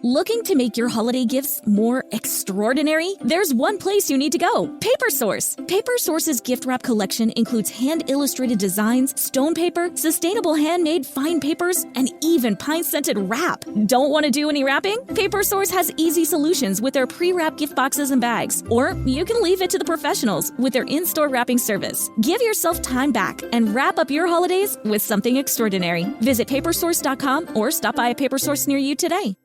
Looking to make your holiday gifts more extraordinary? There's one place you need to go, PaperSource. PaperSource's gift wrap collection includes hand-illustrated designs, stone paper, sustainable handmade fine papers, and even pine-scented wrap. Don't want to do any wrapping? PaperSource has easy solutions with their pre-wrap gift boxes and bags. Or you can leave it to the professionals with their in-store wrapping service. Give yourself time back and wrap up your holidays with something extraordinary. Visit papersource.com or stop by a PaperSource near you today.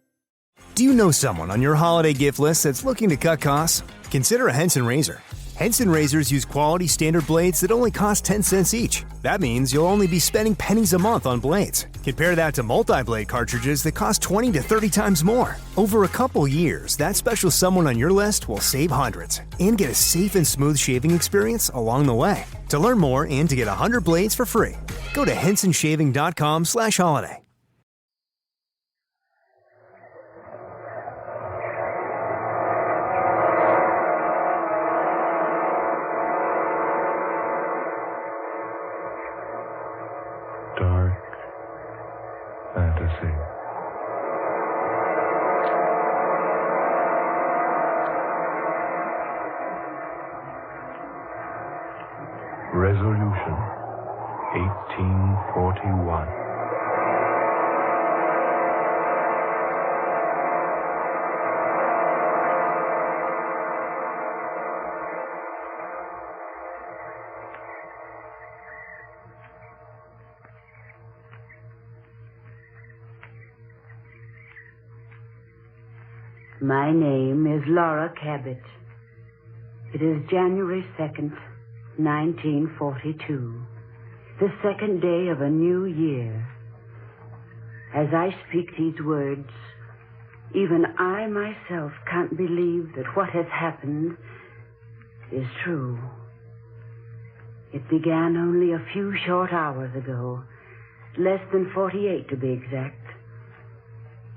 Do you know someone on your holiday gift list that's looking to cut costs? Consider a Henson razor. Henson razors use quality standard blades that only cost 10 cents each. That means you'll only be spending pennies a month on blades. Compare that to multi-blade cartridges that cost 20 to 30 times more. Over a couple years, that special someone on your list will save hundreds and get a safe and smooth shaving experience along the way. To learn more and to get 100 blades for free, go to hensonshaving.com/holiday. Dark fantasy. Resolution 1841. My name is Laura Cabot. It is January 2nd, 1942, the second day of a new year. As I speak these words, even I myself can't believe that what has happened is true. It began only a few short hours ago, less than 48 to be exact.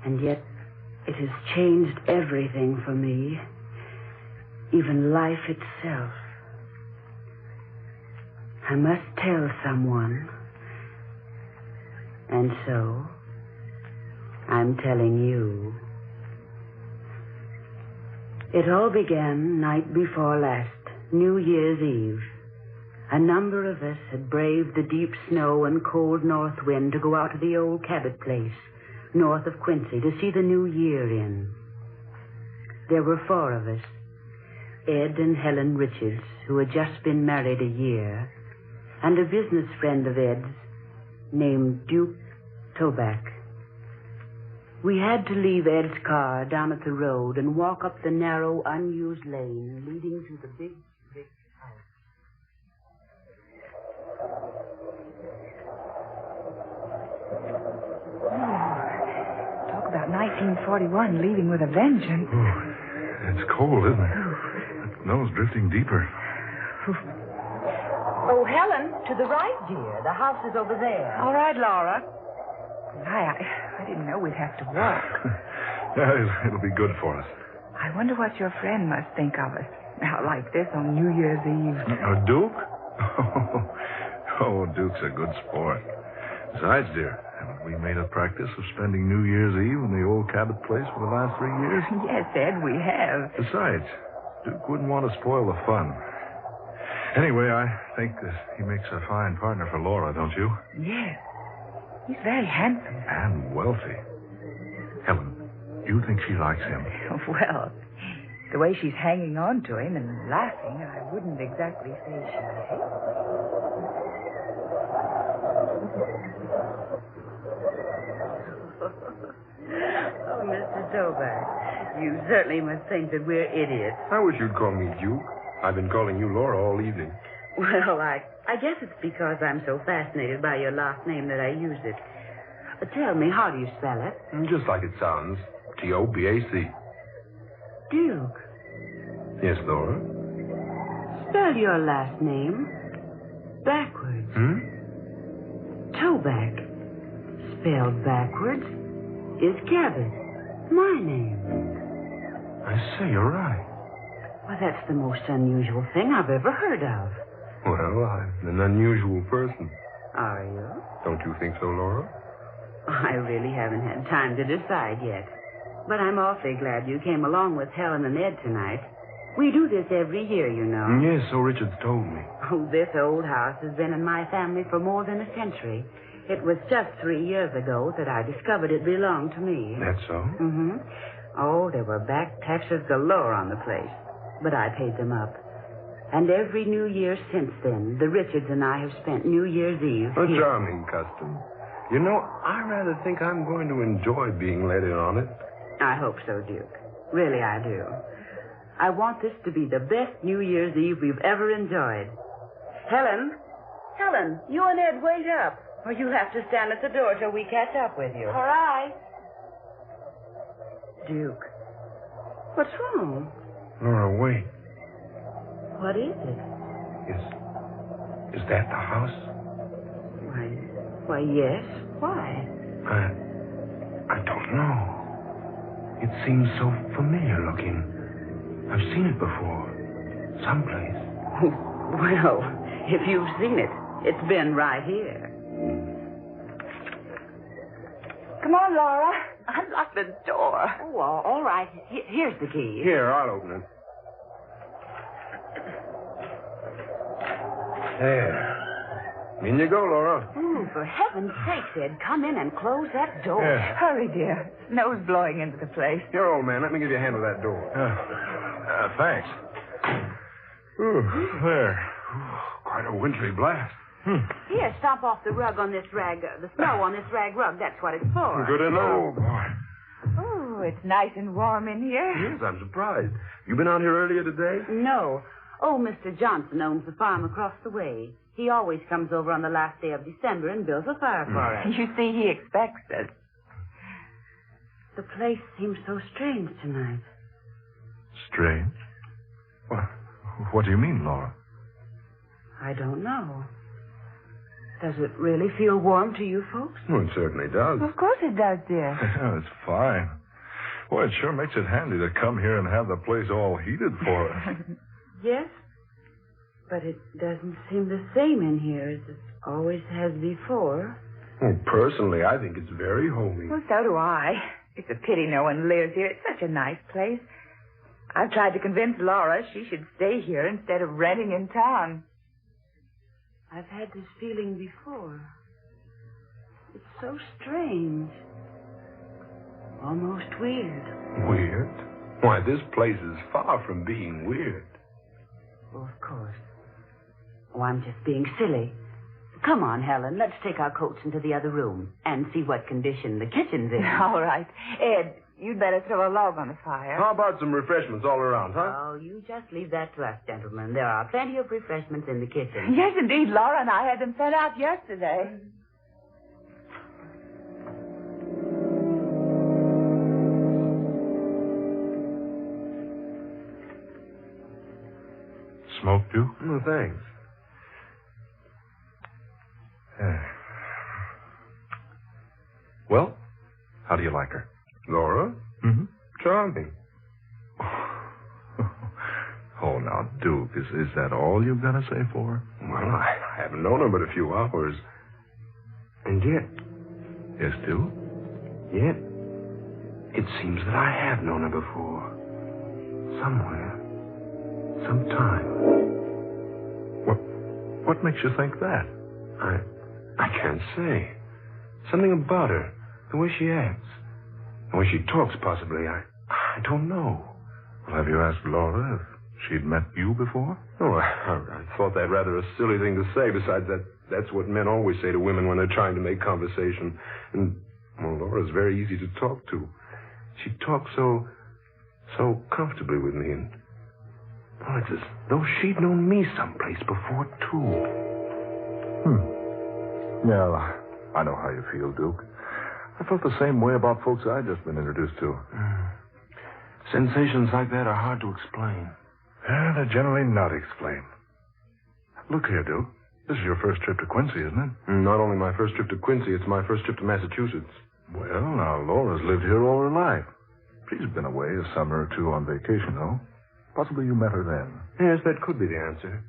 And yet, it has changed everything for me, even life itself. I must tell someone. And so, I'm telling you. It all began night before last, New Year's Eve. A number of us had braved the deep snow and cold north wind to go out to the old Cabot place, north of Quincy, to see the new year in. There were 4 of us, Ed and Helen Richards, who had just been married a year, and a business friend of Ed's named Duke Toback. We had to leave Ed's car down at the road and walk up the narrow, unused lane leading to the big brick house. Talk about 1941 leaving with a vengeance. Oh, it's cold, isn't it? The snow's drifting deeper. Oh, Helen, to the right, dear. The house is over there. All right, Laura. I didn't know we'd have to walk. Yeah, it'll be good for us. I wonder what your friend must think of us out like this on New Year's Eve. Duke? Oh, Duke's a good sport. Besides, dear, haven't we made a practice of spending New Year's Eve in the old Cabot place for the last 3 years? Yes, Ed, we have. Besides, Duke wouldn't want to spoil the fun. Anyway, I think that he makes a fine partner for Laura, don't you? Yes. He's very handsome. And wealthy. Helen, you think she likes him? Well, the way she's hanging on to him and laughing, I wouldn't exactly say she hates. Oh, Mr. Toback, you certainly must think that we're idiots. I wish you'd call me Duke. I've been calling you Laura all evening. Well, I guess it's because I'm so fascinated by your last name that I used it. Tell me, how do you spell it? Just like it sounds. Tobac. Duke. Yes, Laura? Spell your last name backwards. Toback, spelled backwards, is Cabot. My name. I say, you're right. Well, that's the most unusual thing I've ever heard of. Well, I'm an unusual person. Are you? Don't you think so, Laura? I really haven't had time to decide yet. But I'm awfully glad you came along with Helen and Ed tonight. We do this every year, you know. Yes, so Richard's told me. Oh, this old house has been in my family for more than a century. It was just 3 years ago that I discovered it belonged to me. That's so? Mm-hmm. Oh, there were back taxes galore on the place, but I paid them up. And every New Year since then, the Richards and I have spent New Year's Eve A here. charming custom. You know, I rather think I'm going to enjoy being let in on it. I hope so, Duke. Really, I do. I want this to be the best New Year's Eve we've ever enjoyed. Helen, you and Ed wait up, or you'll have to stand at the door till we catch up with you. All right. Duke, what's wrong? Laura, wait. What is it? Is that the house? Why, yes. Why? I don't know. It seems so familiar looking. I've seen it before. Someplace. Well, if you've seen it, it's been right here. Come on, Laura. Unlock the door. Oh, all right. Here's the key. Here, I'll open it. There. In you go, Laura. Ooh, for heaven's sake, Ed, come in and close that door. Yeah. Hurry, dear. Snow's blowing into the place. Here, old man, let me give you a hand with that door. Thanks. Ooh, there. Ooh, quite a wintry blast. Here, stomp off the rug on this rag, the snow on this rag rug. That's what it's for. Good to know. Oh, boy. Oh, it's nice and warm in here. Yes, I'm surprised. You been out here earlier today? No. Oh, Mr. Johnson owns the farm across the way. He always comes over on the last day of December and builds a fire for us. You see, he expects us. The place seems so strange tonight. Strange? What do you mean, Laura? I don't know. Does it really feel warm to you folks? Well, it certainly does. Of course it does, dear. Yeah, it's fine. Boy, it sure makes it handy to come here and have the place all heated for us. Yes, but it doesn't seem the same in here as it always has before. Well, personally, I think it's very homey. Well, so do I. It's a pity no one lives here. It's such a nice place. I've tried to convince Laura she should stay here instead of renting in town. I've had this feeling before. It's so strange. Almost weird. Weird? Why, this place is far from being weird. Oh, of course. Oh, I'm just being silly. Come on, Helen. Let's take our coats into the other room and see what condition the kitchen's in. All right. Ed, you'd better throw a log on the fire. How about some refreshments all around, huh? Oh, you just leave that to us, gentlemen. There are plenty of refreshments in the kitchen. Yes, indeed. Laura and I had them sent out yesterday. Smoke, Duke? No, thanks. Well, how do you like her? Laura? Mm-hmm. Charming. Oh, now, Duke, is that all you've got to say for her? Well, I haven't known her but a few hours. And yet, Yes, Duke? yet, it seems that I have known her before. Somewhere. Sometime. What makes you think that? I can't say. Something about her. The way she acts. The way she talks, possibly. I don't know. Well, have you asked Laura if she'd met you before? Oh, I thought that rather a silly thing to say. Besides, that's what men always say to women when they're trying to make conversation. And, well, Laura's very easy to talk to. She talks so comfortably with me. And, well, it's as though she'd known me someplace before, too. Well, I know how you feel, Duke. I felt the same way about folks I'd just been introduced to. Sensations like that are hard to explain. They're generally not explained. Look here, Duke. This is your first trip to Quincy, isn't it? Not only my first trip to Quincy, it's my first trip to Massachusetts. Well, now, Laura's lived here all her life. She's been away a summer or two on vacation, though. Possibly you met her then. Yes, that could be the answer.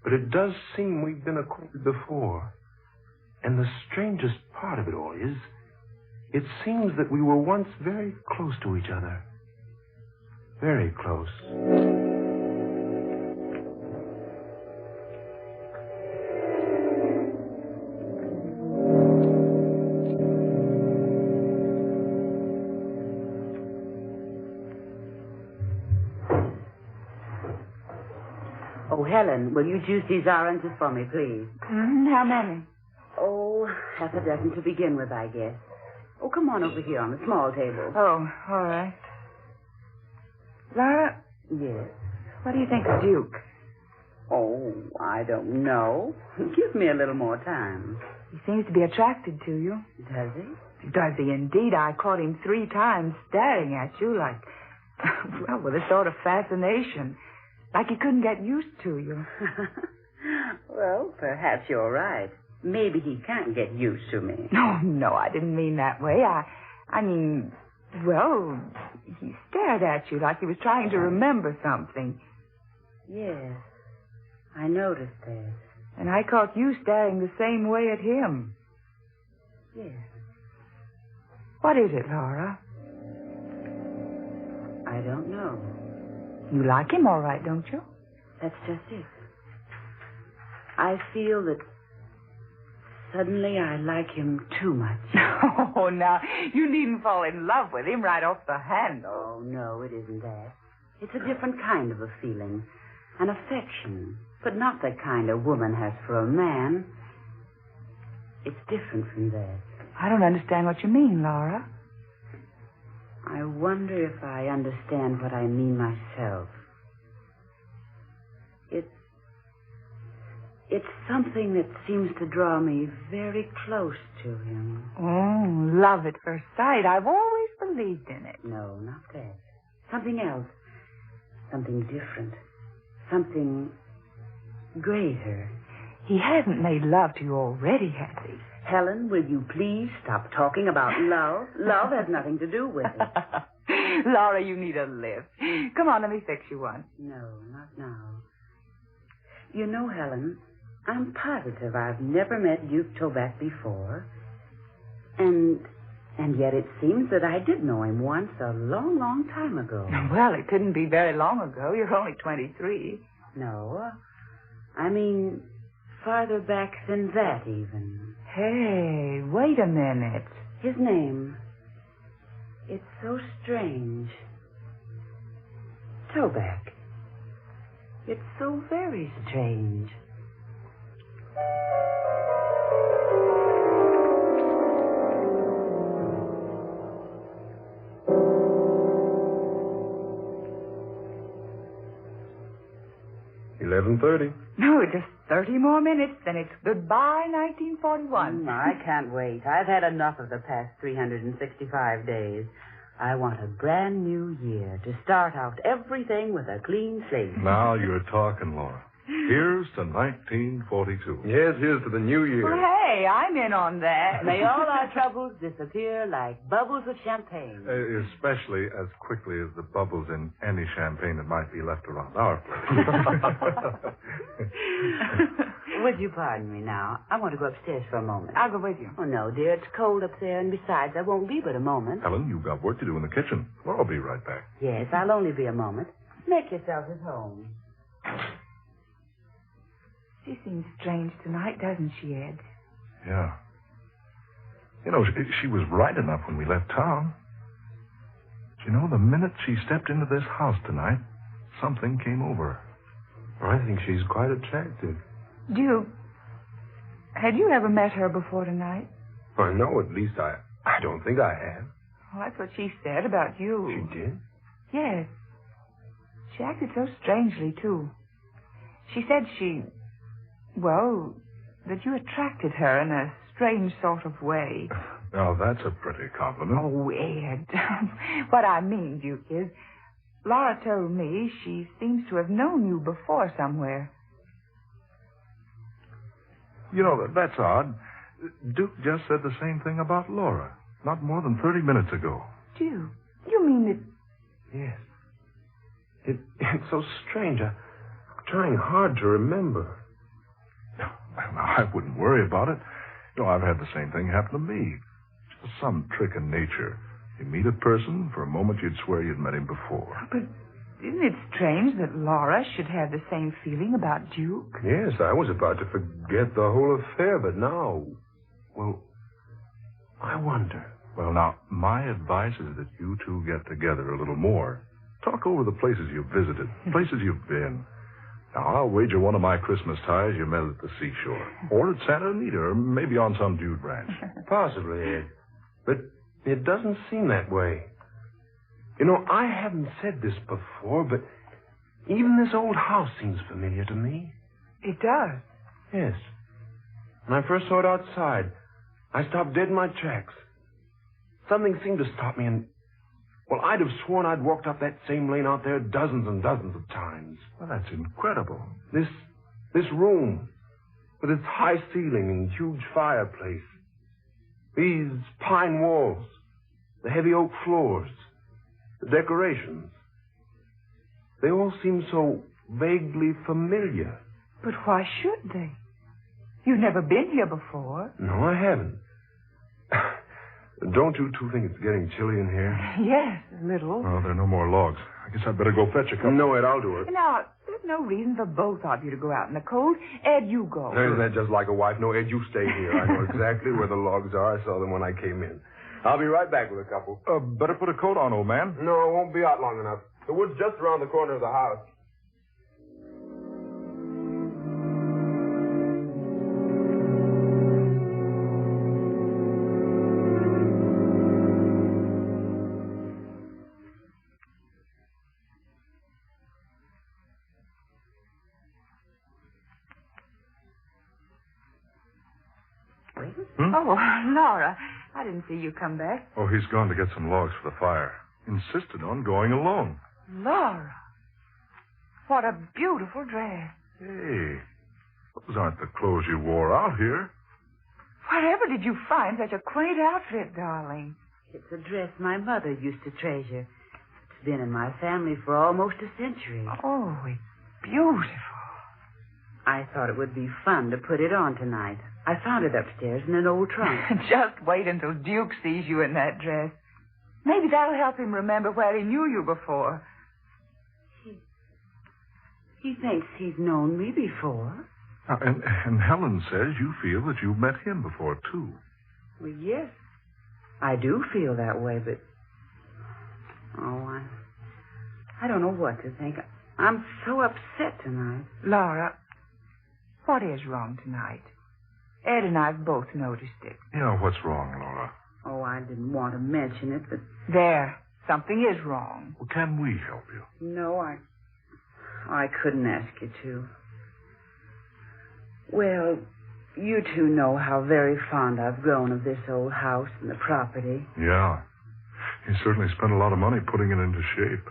But it does seem we've been acquainted before. And the strangest part of it all is It seems that we were once very close to each other. Very close. Oh, Helen, will you juice these oranges for me, please? How many? Oh, half a dozen to begin with, I guess. Oh, come on over here on the small table. Oh, all right. Laura, Yes. what do you think of Duke? Oh, I don't know. Give me a little more time. He seems to be attracted to you. Does he? Does he indeed? I caught him 3 times staring at you like, well, with a sort of fascination. Like he couldn't get used to you. Well, perhaps you're right. Maybe he can't get used to me. No, I didn't mean that way. I mean, well, he stared at you like he was trying to remember something. Yes, I noticed that. And I caught you staring the same way at him. Yes. What is it, Laura? I don't know. You like him all right, don't you? That's just it. I feel that suddenly I like him too much. Oh, now, you needn't fall in love with him right off the handle. Oh, no, it isn't that. It's a different kind of a feeling. An affection. But not the kind a woman has for a man. It's different from that. I don't understand what you mean, Laura. I wonder if I understand what I mean myself. It's something that seems to draw me very close to him. Oh, love at first sight. I've always believed in it. No, not that. Something else. Something different. Something greater. He hasn't made love to you already, has he? Helen, will you please stop talking about love? Love has nothing to do with it. Laura, you need a lift. Come on, let me fix you one. No, not now. You know, Helen, I'm positive I've never met Duke Toback before. And yet it seems that I did know him once a long, long time ago. Well, it couldn't be very long ago. You're only 23. No, I mean farther back than that even. Hey, wait a minute. His name. It's so strange. Toback. It's so very strange. $11:30. No, just 30 more minutes, then it's goodbye 1941. I can't wait. I've had enough of the past 365 days. I want a brand new year to start out everything with a clean slate. Now you're talking, Laura. Here's to 1942. Yes, here's to the new year. Well, hey, I'm in on that. May all our troubles disappear like bubbles of champagne. Especially as quickly as the bubbles in any champagne that might be left around our place. Would you pardon me now? I want to go upstairs for a moment. I'll go with you. Oh, no, dear. It's cold up there, and besides, I won't be but a moment. Helen, you've got work to do in the kitchen. Well, I'll be right back. Yes, I'll only be a moment. Make yourself at home. She seems strange tonight, doesn't she, Ed? Yeah. You know, she was right enough when we left town. You know, the minute she stepped into this house tonight, something came over her. I think she's quite attractive. Duke, had you ever met her before tonight? I know, at least I don't think I have. Well, that's what she said about you. She did? Yes. She acted so strangely, too. She said that you attracted her in a strange sort of way. Now, that's a pretty compliment. Oh, Ed. What I mean, Duke, is Laura told me she seems to have known you before somewhere. You know, that's odd. Duke just said the same thing about Laura, not more than 30 minutes ago. Duke, you mean that... Yes. It's so strange. I'm trying hard to remember. Well, I wouldn't worry about it. You know, I've had the same thing happen to me. Some trick in nature. You meet a person, for a moment you'd swear you'd met him before. But isn't it strange that Laura should have the same feeling about Duke? Yes, I was about to forget the whole affair, but now... Well, I wonder. Well, now, my advice is that you two get together a little more. Talk over the places you've visited, places you've been. Now, I'll wager one of my Christmas ties you met at the seashore. Or at Santa Anita, or maybe on some dude ranch. Possibly, Ed. But it doesn't seem that way. You know, I haven't said this before, but even this old house seems familiar to me. It does. Yes. When I first saw it outside, I stopped dead in my tracks. Something seemed to stop me, and... Well, I'd have sworn I'd walked up that same lane out there dozens and dozens of times. Well, that's incredible. This room, with its high ceiling and huge fireplace. These pine walls, the heavy oak floors, the decorations. They all seem so vaguely familiar. But why should they? You've never been here before. No, I haven't. Don't you two think it's getting chilly in here? Yes, a little. Well, there are no more logs. I guess I'd better go fetch a couple. No, Ed, I'll do it. Now, there's no reason for both of you to go out in the cold. Ed, you go. Isn't that just like a wife? No, Ed, you stay here. I know exactly where the logs are. I saw them when I came in. I'll be right back with a couple. Better put a coat on, old man. No, I won't be out long enough. The wood's just around the corner of the house. Oh, Laura, I didn't see you come back. Oh, he's gone to get some logs for the fire. Insisted on going alone. Laura, what a beautiful dress. Hey, those aren't the clothes you wore out here. Wherever did you find such a quaint outfit, darling? It's a dress my mother used to treasure. It's been in my family for almost a century. Oh, it's beautiful. I thought it would be fun to put it on tonight. I found it upstairs in an old trunk. Just wait until Duke sees you in that dress. Maybe that'll help him remember where he knew you before. He thinks he's known me before. And Helen says you feel that you've met him before, too. Well, yes. I do feel that way, but... Oh, I don't know what to think. I'm so upset tonight. Laura, what is wrong tonight? Ed and I've both noticed it. Yeah, what's wrong, Laura? Oh, I didn't want to mention it, but... There. Something is wrong. Well, can we help you? No, I couldn't ask you to. Well, you two know how very fond I've grown of this old house and the property. Yeah. You certainly spent a lot of money putting it into shape.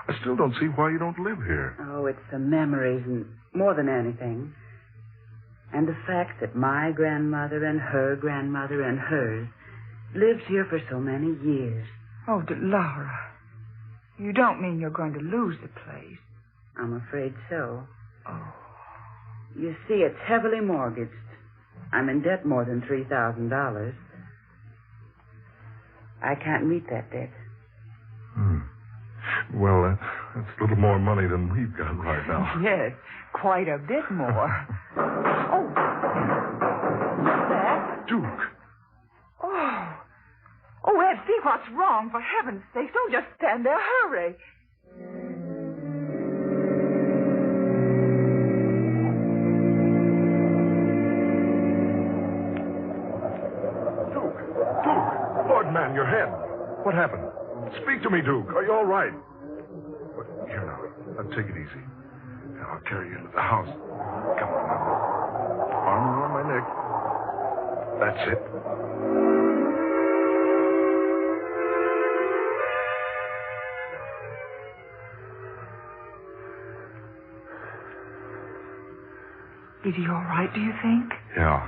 I still don't see why you don't live here. Oh, it's the memories and more than anything. And the fact that my grandmother and her grandmother and hers lived here for so many years. Oh, Laura, you don't mean you're going to lose the place? I'm afraid so. Oh. You see, it's heavily mortgaged. I'm in debt more than $3,000. I can't meet that debt. Well, that's a little more money than we've got right now. Yes, quite a bit more. Oh, what's that? Duke. Oh, Ed, see what's wrong. For heaven's sake, don't just stand there. Hurry. Duke! Lord, man, your head. What happened? Speak to me, Duke. Are you all right? Here now. Take it easy. Now, I'll carry you into the house. Come on now. Arm around my neck. That's it. Is he all right, do you think? Yeah.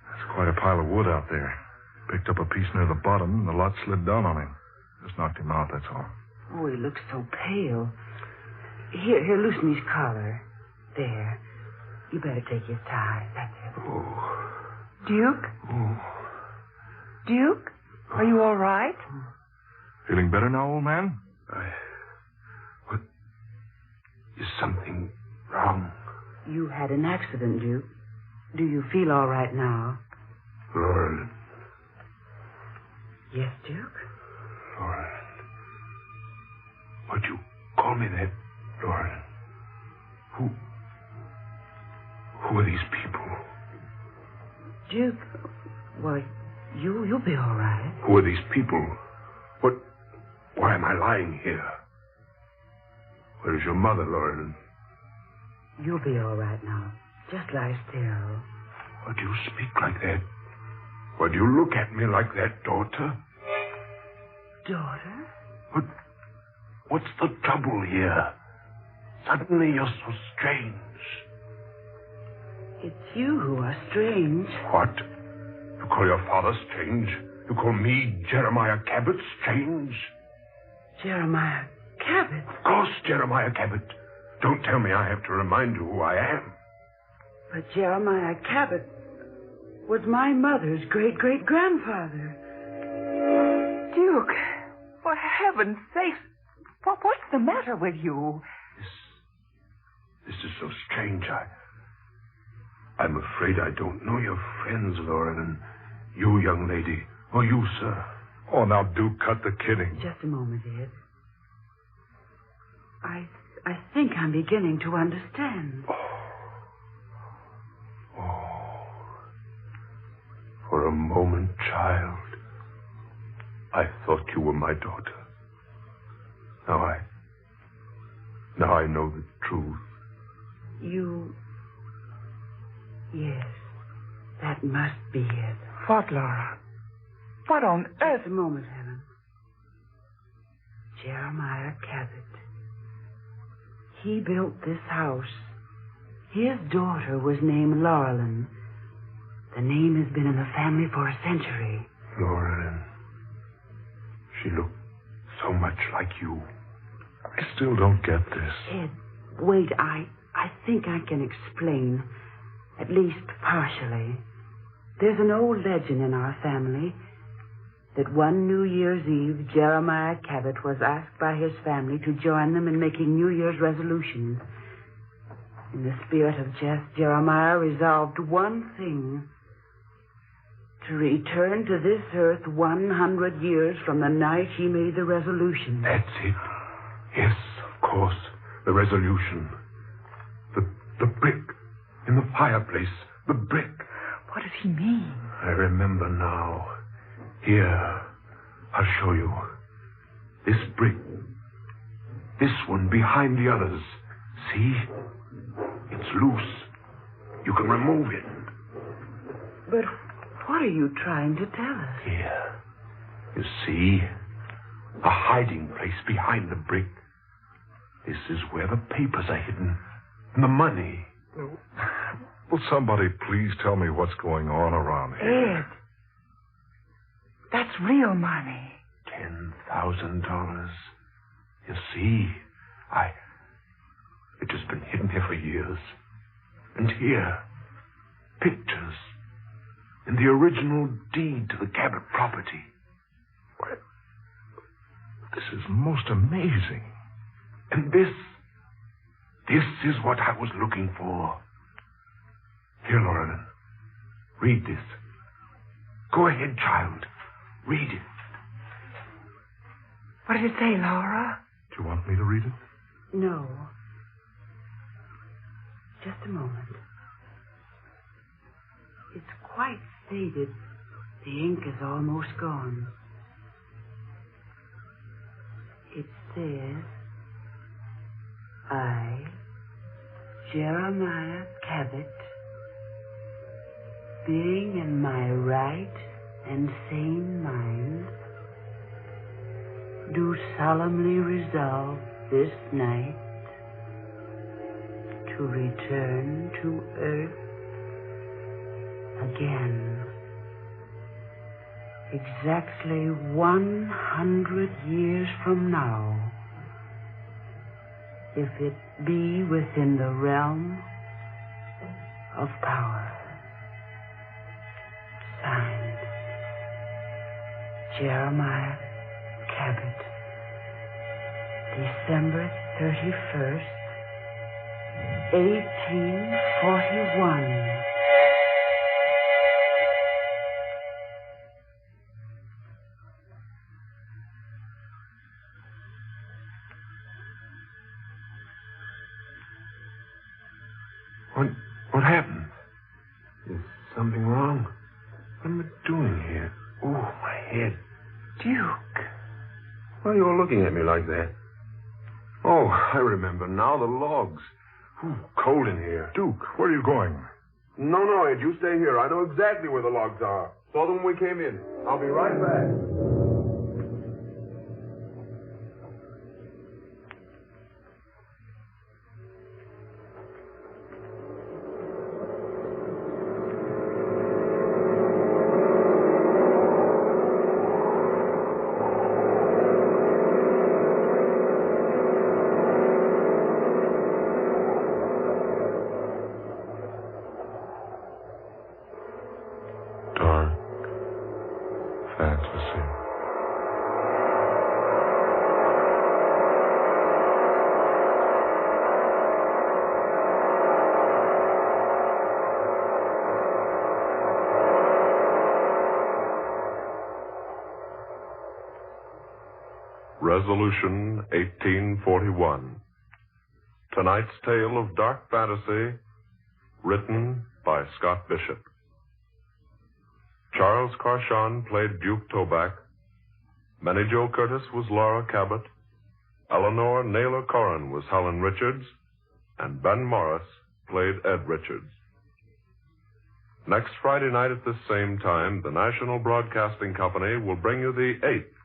There's quite a pile of wood out there. Picked up a piece near the bottom, and the lot slid down on him. Just knocked him out, that's all. Oh, he looks so pale. Here, loosen his collar. There. You better take his tie. That's it. Oh. Duke? Oh. Duke, are you all right? Feeling better now, old man? What? Is something wrong? You had an accident, Duke. Do you feel all right now? Laurel. Yes, Duke? Laurel. Why'd you call me that, Laurel? Who are these people? Duke, well, you'll be all right. Who are these people? Why am I lying here? Where is your mother, Laurel? You'll be all right now. Just lie still. Why do you speak like that? Why do you look at me like that, daughter? Daughter? What's the trouble here? Suddenly you're so strange. It's you who are strange. What? You call your father strange? You call me, Jeremiah Cabot, strange? Jeremiah Cabot? Of course, Jeremiah Cabot. Don't tell me I have to remind you who I am. But Jeremiah Cabot was my mother's great-great-grandfather. Duke, for heaven's sake, what's the matter with you? This is so strange. I'm afraid I don't know your friends, Lauren, and you, young lady, or you, sir. Oh, now, Duke, cut the kidding. Just a moment, Ed. I think I'm beginning to understand. For a moment, child, I thought you were my daughter. Now I know the truth. You... Yes, that must be it. What, Laura? What on earth? Just a moment, Helen. Jeremiah Cabot. He built this house. His daughter was named Laurelyn. The name has been in the family for a century. Laurelyn. She looked so much like you. I still don't get this. Ed, wait, I think I can explain. At least partially. There's an old legend in our family that one New Year's Eve, Jeremiah Cabot was asked by his family to join them in making New Year's resolutions. In the spirit of jest, Jeremiah resolved one thing: to return to this earth 100 years from the night he made the resolution. That's it. Yes, of course. The resolution. The brick in the fireplace. The brick. What does he mean? I remember now. Here, I'll show you. This brick. This one behind the others. See? It's loose. You can remove it. But what are you trying to tell us? Here. You see? A hiding place behind the brick. This is where the papers are hidden. And the money. Will somebody please tell me what's going on around here? Ed, that's real money. $10,000. You see, it has been hidden here for years. And here, pictures in the original deed to the Cabot property. What? This is most amazing. And this is what I was looking for. Here, Laurelyn, read this. Go ahead, child. Read it. What did it say, Laura? Do you want me to read it? No. Just a moment. It's quite faded. The ink is almost gone. It says, I, Jeremiah Cabot, being in my right and sane mind, do solemnly resolve this night to return to earth again, exactly 100 years from now, if it be within the realm of power. Signed, Jeremiah Cabot. December 31st, 1841. What happened? Is something wrong? What am I doing here? Oh, my head. Duke. Why are you all looking at me like that? Oh, I remember now, the logs. Ooh, cold in here. Duke, where are you going? No, Ed, you stay here. I know exactly where the logs are. Saw them when we came in. I'll be right back. Dark fantasy. Resolution 1841. Tonight's tale of dark fantasy, written by Scott Bishop. Charles Carshon played Duke Toback. Minnie Jo Curtis was Laura Cabot. Eleanor Naylor Corrin was Helen Richards. And Ben Morris played Ed Richards. Next Friday night at this same time, the National Broadcasting Company will bring you the 8th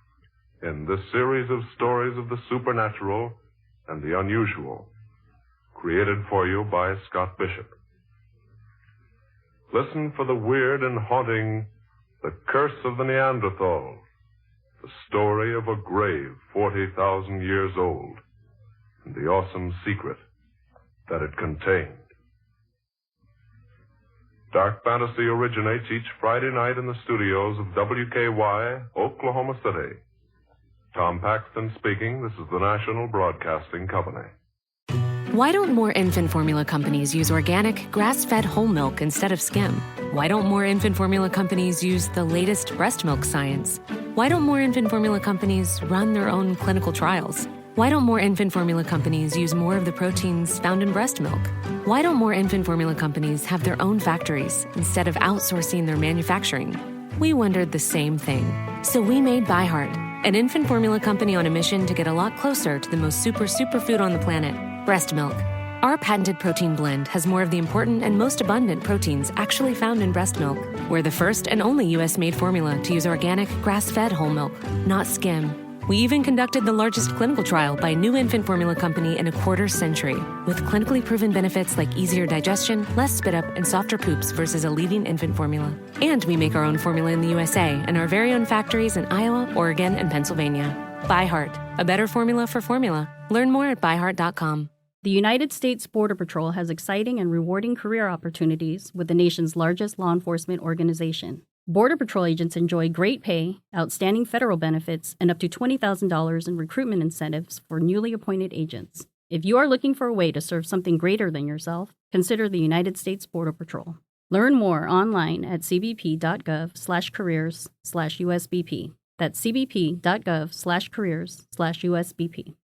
in this series of stories of the supernatural and the unusual, created for you by Scott Bishop. Listen for the weird and haunting The Curse of the Neanderthal, the story of a grave 40,000 years old, and the awesome secret that it contained. Dark Fantasy originates each Friday night in the studios of WKY, Oklahoma City. Tom Paxton speaking. This is the National Broadcasting Company. Why don't more infant formula companies use organic, grass-fed whole milk instead of skim? Why don't more infant formula companies use the latest breast milk science? Why don't more infant formula companies run their own clinical trials? Why don't more infant formula companies use more of the proteins found in breast milk? Why don't more infant formula companies have their own factories instead of outsourcing their manufacturing? We wondered the same thing. So we made ByHeart, an infant formula company on a mission to get a lot closer to the most superfood on the planet, breast milk. Our patented protein blend has more of the important and most abundant proteins actually found in breast milk. We're the first and only U.S.-made formula to use organic, grass-fed whole milk, not skim. We even conducted the largest clinical trial by a new infant formula company in a quarter century, with clinically proven benefits like easier digestion, less spit up, and softer poops versus a leading infant formula. And we make our own formula in the USA and our very own factories in Iowa, Oregon, and Pennsylvania. ByHeart, a better formula for formula. Learn more at byheart.com. The United States Border Patrol has exciting and rewarding career opportunities with the nation's largest law enforcement organization. Border Patrol agents enjoy great pay, outstanding federal benefits, and up to $20,000 in recruitment incentives for newly appointed agents. If you are looking for a way to serve something greater than yourself, consider the United States Border Patrol. Learn more online at cbp.gov/careers/USBP. That's cbp.gov/careers/USBP.